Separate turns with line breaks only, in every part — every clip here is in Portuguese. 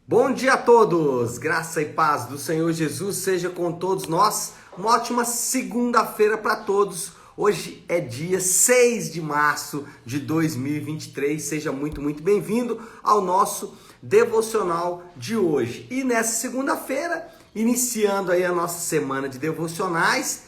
Bom dia a todos, graça e paz do Senhor Jesus seja com todos nós. Uma ótima segunda-feira para todos. Hoje é dia 6 de março de 2023. Seja muito bem-vindo ao nosso devocional de hoje. E nessa segunda-feira, iniciando aí a nossa semana de devocionais,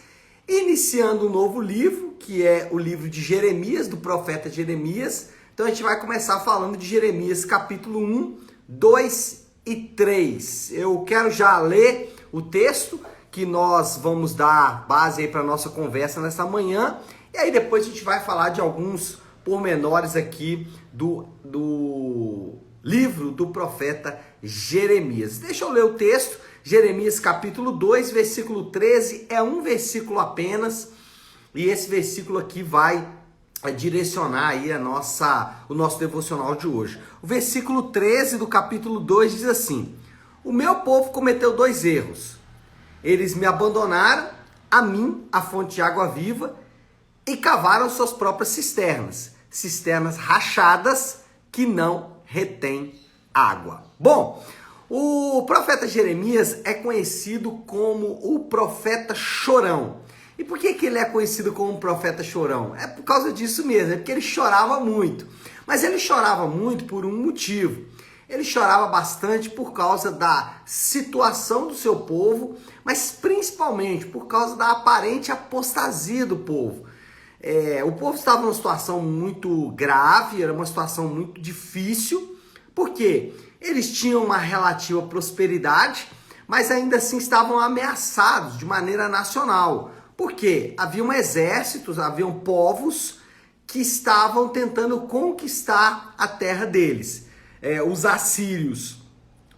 iniciando um novo livro, que é o livro de Jeremias, do profeta Jeremias. Então a gente vai começar falando de Jeremias capítulo 1, 2 e 3. Eu quero já ler o texto que nós vamos dar base aí para nossa conversa nessa manhã, e aí depois a gente vai falar de alguns pormenores aqui do livro do profeta Jeremias. Deixa eu ler o texto, Jeremias capítulo 2, versículo 13, é um versículo apenas, e esse versículo aqui vai direcionar aí o nosso devocional de hoje. O versículo 13 do capítulo 2 diz assim: o meu povo cometeu dois erros. Eles me abandonaram, a mim, a fonte de água viva, e cavaram suas próprias cisternas rachadas que não retêm água. Bom, o profeta Jeremias é conhecido como o profeta chorão. E por que ele é conhecido como um profeta chorão? É por causa disso mesmo, é porque ele chorava muito. Mas ele chorava muito por um motivo. Ele chorava bastante por causa da situação do seu povo, mas principalmente por causa da aparente apostasia do povo. O povo estava numa situação muito grave, era uma situação muito difícil, porque eles tinham uma relativa prosperidade, mas ainda assim estavam ameaçados de maneira nacional. Porque haviam exércitos, haviam povos que estavam tentando conquistar a terra deles. Os assírios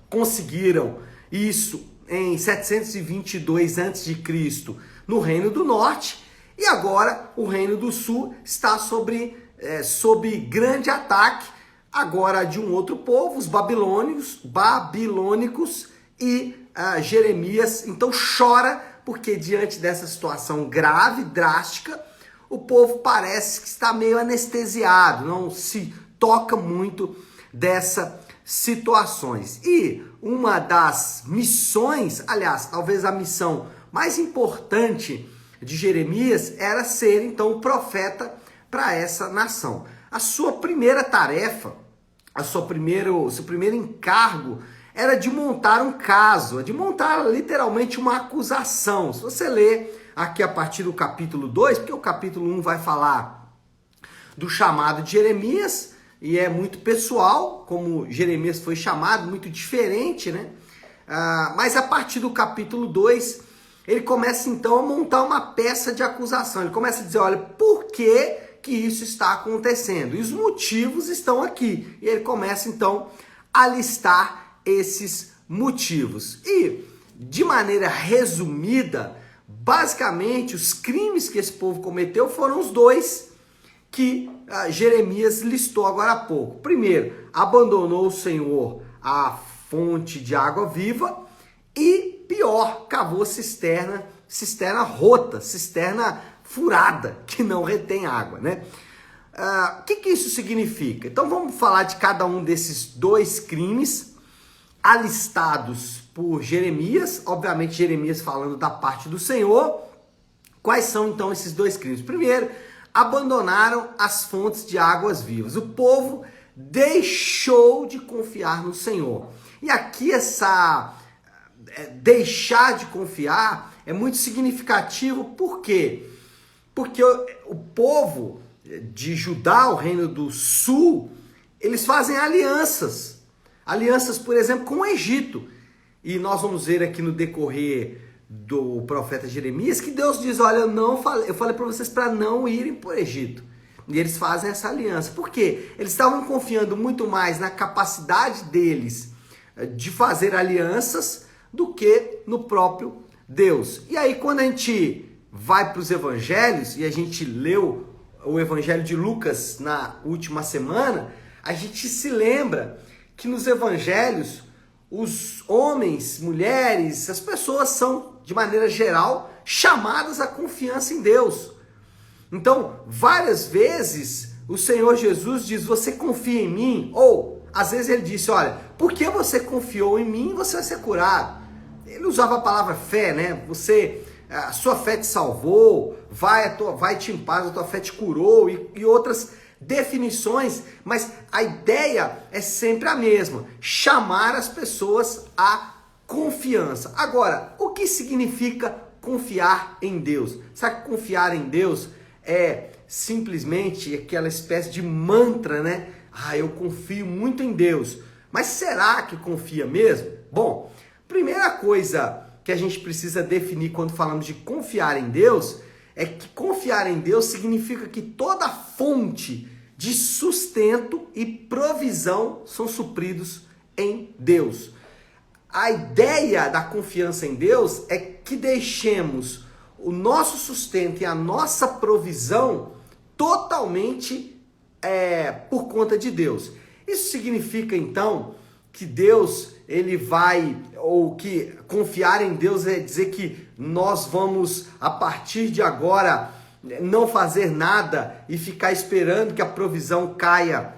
conseguiram isso em 722 a.C. no Reino do Norte, e agora o Reino do Sul está sob grande ataque agora de um outro povo, os babilônicos, e Jeremias então chora, porque diante dessa situação grave, drástica, o povo parece que está meio anestesiado, não se toca muito dessas situações. E uma das missões, aliás, talvez a missão mais importante de Jeremias era ser então o profeta para essa nação. A sua primeira tarefa, seu primeiro encargo era de montar um caso, de montar literalmente uma acusação. Se você ler aqui a partir do capítulo 2, porque o capítulo 1 vai falar do chamado de Jeremias, e é muito pessoal, como Jeremias foi chamado, muito diferente, né? Mas a partir do capítulo 2, ele começa então a montar uma peça de acusação. Ele começa a dizer, olha, por que isso está acontecendo? E os motivos estão aqui. E ele começa então a listar esses motivos. E, de maneira resumida, basicamente, os crimes que esse povo cometeu foram os dois que Jeremias listou agora há pouco. Primeiro, abandonou o Senhor, a fonte de água viva, e pior, cavou cisterna rota, cisterna furada, que não retém água, né? O que isso significa? Então vamos falar de cada um desses dois crimes alistados por Jeremias, obviamente Jeremias falando da parte do Senhor. Quais são então esses dois crimes? Primeiro, abandonaram as fontes de águas vivas. O povo deixou de confiar no Senhor. E aqui deixar de confiar é muito significativo. Por quê? Porque o povo de Judá, o Reino do Sul, eles fazem alianças, por exemplo, com o Egito. E nós vamos ver aqui no decorrer do profeta Jeremias que Deus diz, olha, eu falei para vocês para não irem para o Egito. E eles fazem essa aliança. Por quê? Eles estavam confiando muito mais na capacidade deles de fazer alianças do que no próprio Deus. E aí quando a gente vai para os evangelhos, e a gente leu o evangelho de Lucas na última semana, a gente se lembra que nos evangelhos os homens, mulheres, as pessoas são, de maneira geral, chamadas à confiança em Deus. Então, várias vezes o Senhor Jesus diz, você confia em mim? Ou Às vezes ele disse, olha, porque você confiou em mim, você vai ser curado. Ele usava a palavra fé, né? A sua fé te salvou, vai-te em paz, a tua fé te curou e outras definições, mas a ideia é sempre a mesma, chamar as pessoas à confiança. Agora, o que significa confiar em Deus? Sabe que confiar em Deus é simplesmente aquela espécie de mantra, né? Eu confio muito em Deus. Mas será que confia mesmo? Bom, primeira coisa que a gente precisa definir quando falamos de confiar em Deus é que confiar em Deus significa que toda fonte de sustento e provisão são supridos em Deus. A ideia da confiança em Deus é que deixemos o nosso sustento e a nossa provisão totalmente por conta de Deus. Isso significa então que Deus, ou que confiar em Deus é dizer que nós vamos, a partir de agora, não fazer nada e ficar esperando que a provisão caia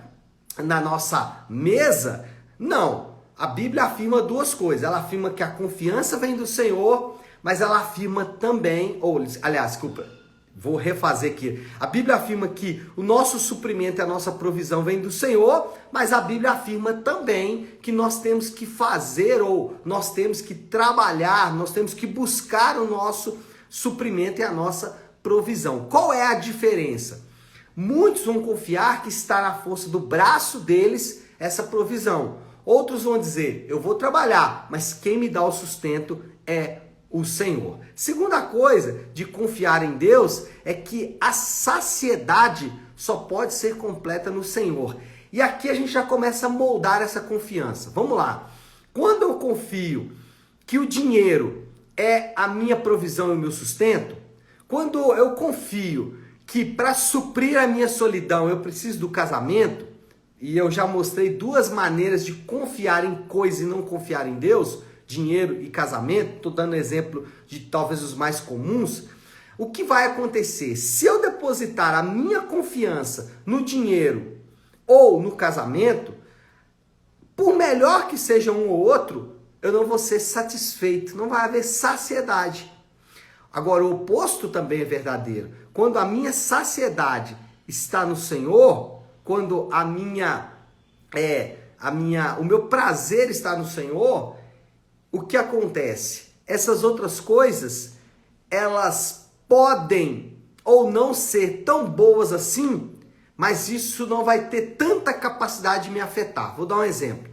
na nossa mesa? Não. A Bíblia afirma duas coisas. Ela afirma que a confiança vem do Senhor, mas ela afirma também, desculpa, vou refazer aqui. A Bíblia afirma que o nosso suprimento e a nossa provisão vem do Senhor, mas a Bíblia afirma também que nós temos que fazer, ou nós temos que trabalhar, nós temos que buscar o nosso suprimento e a nossa provisão. Qual é a diferença? Muitos vão confiar que está na força do braço deles essa provisão. Outros vão dizer, eu vou trabalhar, mas quem me dá o sustento é o Senhor. Segunda coisa de confiar em Deus é que a saciedade só pode ser completa no Senhor. E aqui a gente já começa a moldar essa confiança. Vamos lá. Quando eu confio que o dinheiro é a minha provisão e o meu sustento, quando eu confio que para suprir a minha solidão eu preciso do casamento, e eu já mostrei duas maneiras de confiar em coisas e não confiar em Deus, dinheiro e casamento, estou dando exemplo de talvez os mais comuns. O que vai acontecer? Se eu depositar a minha confiança no dinheiro ou no casamento, por melhor que seja um ou outro, eu não vou ser satisfeito, não vai haver saciedade. Agora, o oposto também é verdadeiro. Quando a minha saciedade está no Senhor, quando o meu prazer está no Senhor, o que acontece? Essas outras coisas, elas podem ou não ser tão boas assim, mas isso não vai ter tanta capacidade de me afetar. Vou dar um exemplo.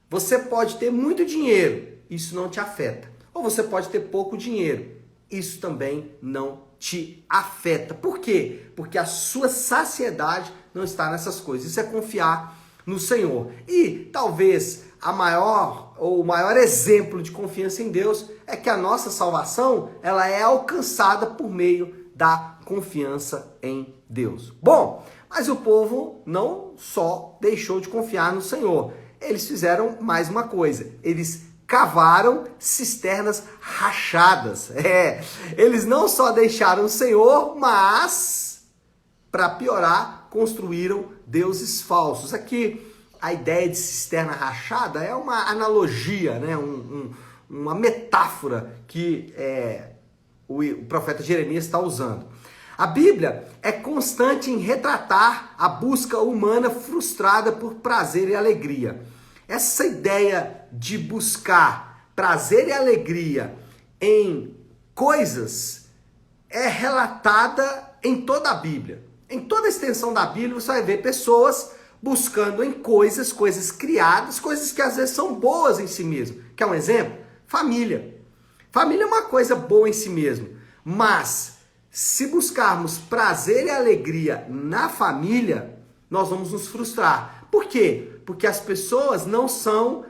Você pode ter muito dinheiro, isso não te afeta. Ou você pode ter pouco dinheiro, isso também não te afeta. Por quê? Porque a sua saciedade não está nessas coisas. Isso é confiar no Senhor. E talvez o maior exemplo de confiança em Deus é que a nossa salvação, ela é alcançada por meio da confiança em Deus. Bom, mas o povo não só deixou de confiar no Senhor. Eles fizeram mais uma coisa. Eles cavaram cisternas rachadas. Eles não só deixaram o Senhor, mas, para piorar, construíram deuses falsos. Aqui, a ideia de cisterna rachada é uma analogia, né? Uma metáfora que o profeta Jeremias está usando. A Bíblia é constante em retratar a busca humana frustrada por prazer e alegria. Essa ideia de buscar prazer e alegria em coisas é relatada em toda a Bíblia. Em toda a extensão da Bíblia você vai ver pessoas buscando em coisas criadas, coisas que às vezes são boas em si mesmo. Quer um exemplo? Família. Família é uma coisa boa em si mesmo, mas se buscarmos prazer e alegria na família, nós vamos nos frustrar. Por quê? Porque as pessoas não são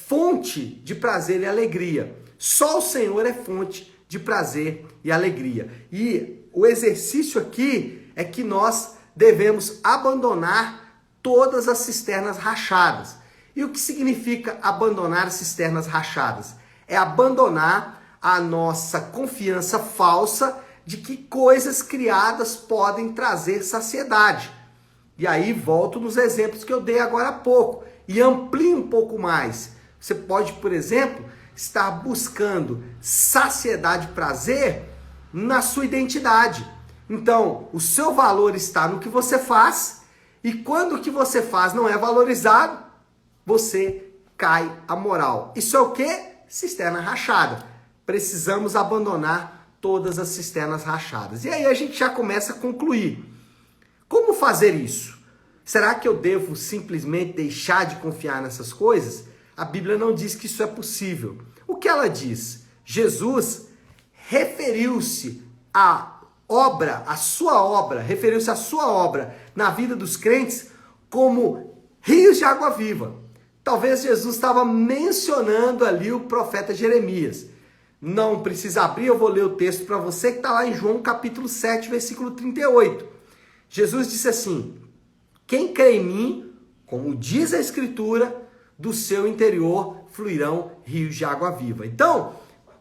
fonte de prazer e alegria. Só o Senhor é fonte de prazer e alegria. E o exercício aqui é que nós devemos abandonar todas as cisternas rachadas. E o que significa abandonar as cisternas rachadas? É abandonar a nossa confiança falsa de que coisas criadas podem trazer saciedade. E aí volto nos exemplos que eu dei agora há pouco e amplio um pouco mais. Você pode, por exemplo, estar buscando saciedade e prazer na sua identidade. Então, o seu valor está no que você faz, e quando o que você faz não é valorizado, você cai a moral. Isso é o quê? Cisterna rachada. Precisamos abandonar todas as cisternas rachadas. E aí a gente já começa a concluir. Como fazer isso? Será que eu devo simplesmente deixar de confiar nessas coisas? A Bíblia não diz que isso é possível. O que ela diz? Jesus referiu-se à obra, referiu-se à sua obra na vida dos crentes como rios de água viva. Talvez Jesus estava mencionando ali o profeta Jeremias. Não precisa abrir, eu vou ler o texto para você que está lá em João capítulo 7, versículo 38. Jesus disse assim: quem crê em mim, como diz a Escritura, do seu interior fluirão rios de água viva. Então,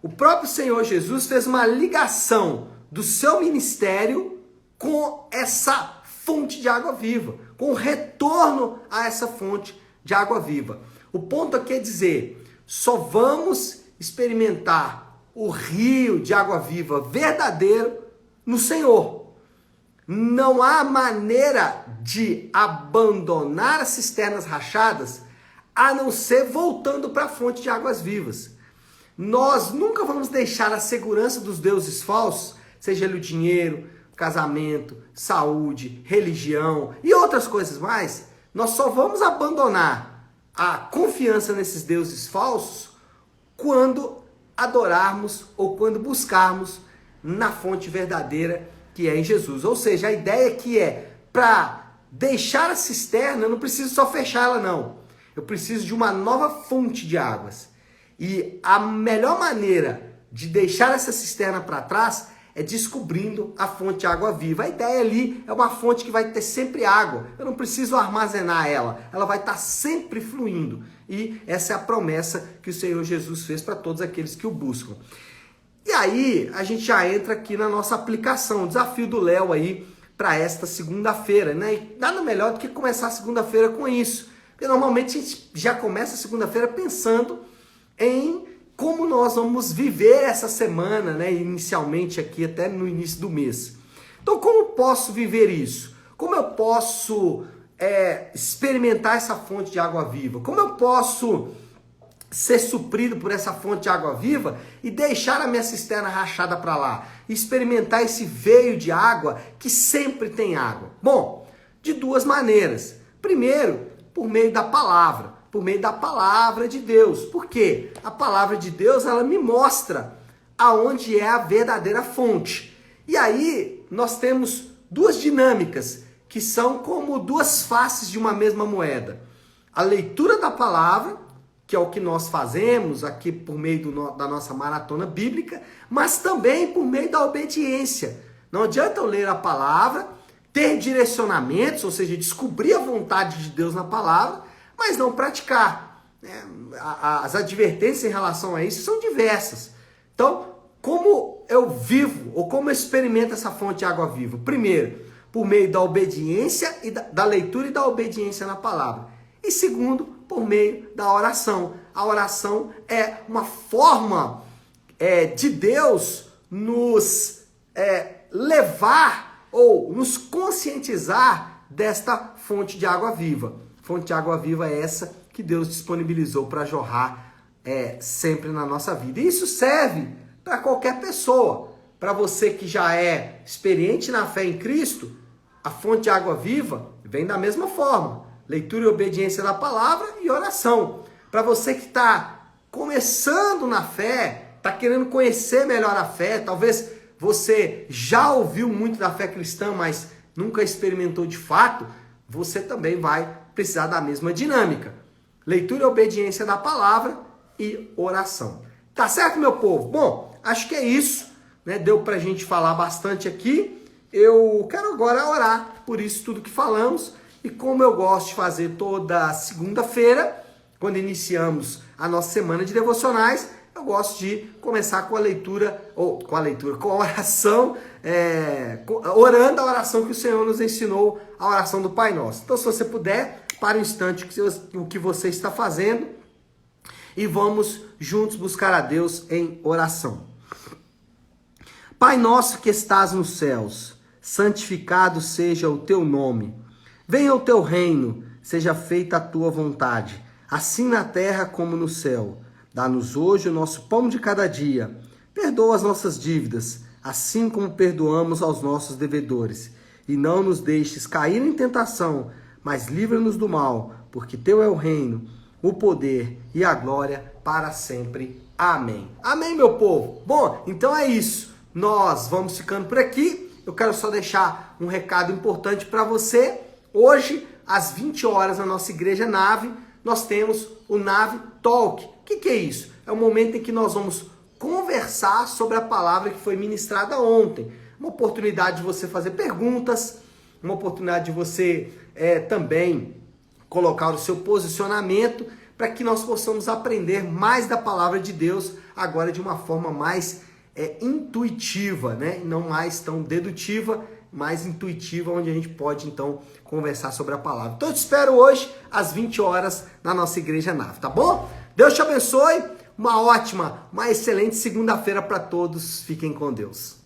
o próprio Senhor Jesus fez uma ligação do seu ministério com essa fonte de água viva, com o retorno a essa fonte de água viva. O ponto aqui é dizer, só vamos experimentar o rio de água viva verdadeiro no Senhor. Não há maneira de abandonar as cisternas rachadas a não ser voltando para a fonte de águas vivas. Nós nunca vamos deixar a segurança dos deuses falsos, seja ele o dinheiro, casamento, saúde, religião e outras coisas mais. Nós só vamos abandonar a confiança nesses deuses falsos quando adorarmos ou quando buscarmos na fonte verdadeira que é em Jesus. Ou seja, a ideia aqui é, para deixar a cisterna, eu não preciso só fechar ela não. Eu preciso de uma nova fonte de águas. E a melhor maneira de deixar essa cisterna para trás é descobrindo a fonte de água viva. A ideia ali é uma fonte que vai ter sempre água. Eu não preciso armazenar ela. Ela vai estar sempre fluindo. E essa é a promessa que o Senhor Jesus fez para todos aqueles que o buscam. E aí, a gente já entra aqui na nossa aplicação, o desafio do Léo aí para esta segunda-feira, né? E nada melhor do que começar a segunda-feira com isso. Porque normalmente a gente já começa a segunda-feira pensando em como nós vamos viver essa semana, né? Inicialmente aqui, até no início do mês. Então, como posso viver isso? Como eu posso experimentar essa fonte de água viva? Como eu posso ser suprido por essa fonte de água viva e deixar a minha cisterna rachada para lá? Experimentar esse veio de água que sempre tem água. Bom, de duas maneiras. Primeiro, por meio da palavra de Deus. Por quê? A palavra de Deus, ela me mostra aonde é a verdadeira fonte. E aí, nós temos duas dinâmicas que são como duas faces de uma mesma moeda. A leitura da palavra, que é o que nós fazemos aqui por meio da nossa maratona bíblica, mas também por meio da obediência. Não adianta eu ler a palavra, ter direcionamentos, ou seja, descobrir a vontade de Deus na palavra, mas não praticar. As advertências em relação a isso são diversas. Então, como eu vivo, ou como eu experimento essa fonte de água viva? Primeiro, por meio da obediência, e da leitura e da obediência na palavra. E segundo, por meio da oração. A oração é uma forma de Deus nos levar ou nos conscientizar desta fonte de água viva. Fonte de água viva é essa que Deus disponibilizou para jorrar sempre na nossa vida. E isso serve para qualquer pessoa. Para você que já é experiente na fé em Cristo, a fonte de água viva vem da mesma forma. Leitura e obediência da palavra e oração. Para você que está começando na fé, está querendo conhecer melhor a fé, talvez você já ouviu muito da fé cristã, mas nunca experimentou de fato, você também vai precisar da mesma dinâmica. Leitura e obediência da palavra e oração. Tá certo, meu povo? Bom, acho que é isso, né? Deu pra gente falar bastante aqui. Eu quero agora orar por isso tudo que falamos. E como eu gosto de fazer toda segunda-feira, quando iniciamos a nossa semana de devocionais, eu gosto de começar com com a oração, orando a oração que o Senhor nos ensinou, a oração do Pai Nosso. Então, se você puder, para um instante o que você está fazendo e vamos juntos buscar a Deus em oração. Pai nosso que estás nos céus, santificado seja o teu nome. Venha o teu reino, seja feita a tua vontade, assim na terra como no céu. Dá-nos hoje o nosso pão de cada dia. Perdoa as nossas dívidas, assim como perdoamos aos nossos devedores. E não nos deixes cair em tentação, mas livra-nos do mal, porque teu é o reino, o poder e a glória para sempre. Amém. Amém, meu povo. Bom, então é isso. Nós vamos ficando por aqui. Eu quero só deixar um recado importante para você. Hoje, às 20 horas, na nossa igreja Nave, nós temos o Nave Talk. O que é isso? É o momento em que nós vamos conversar sobre a palavra que foi ministrada ontem. Uma oportunidade de você fazer perguntas, uma oportunidade de você também colocar o seu posicionamento para que nós possamos aprender mais da palavra de Deus agora de uma forma mais intuitiva, né? Não mais tão dedutiva, mais intuitiva, onde a gente pode então conversar sobre a palavra. Então eu te espero hoje às 20 horas na nossa igreja Nave, tá bom? Deus te abençoe, uma excelente segunda-feira para todos. Fiquem com Deus.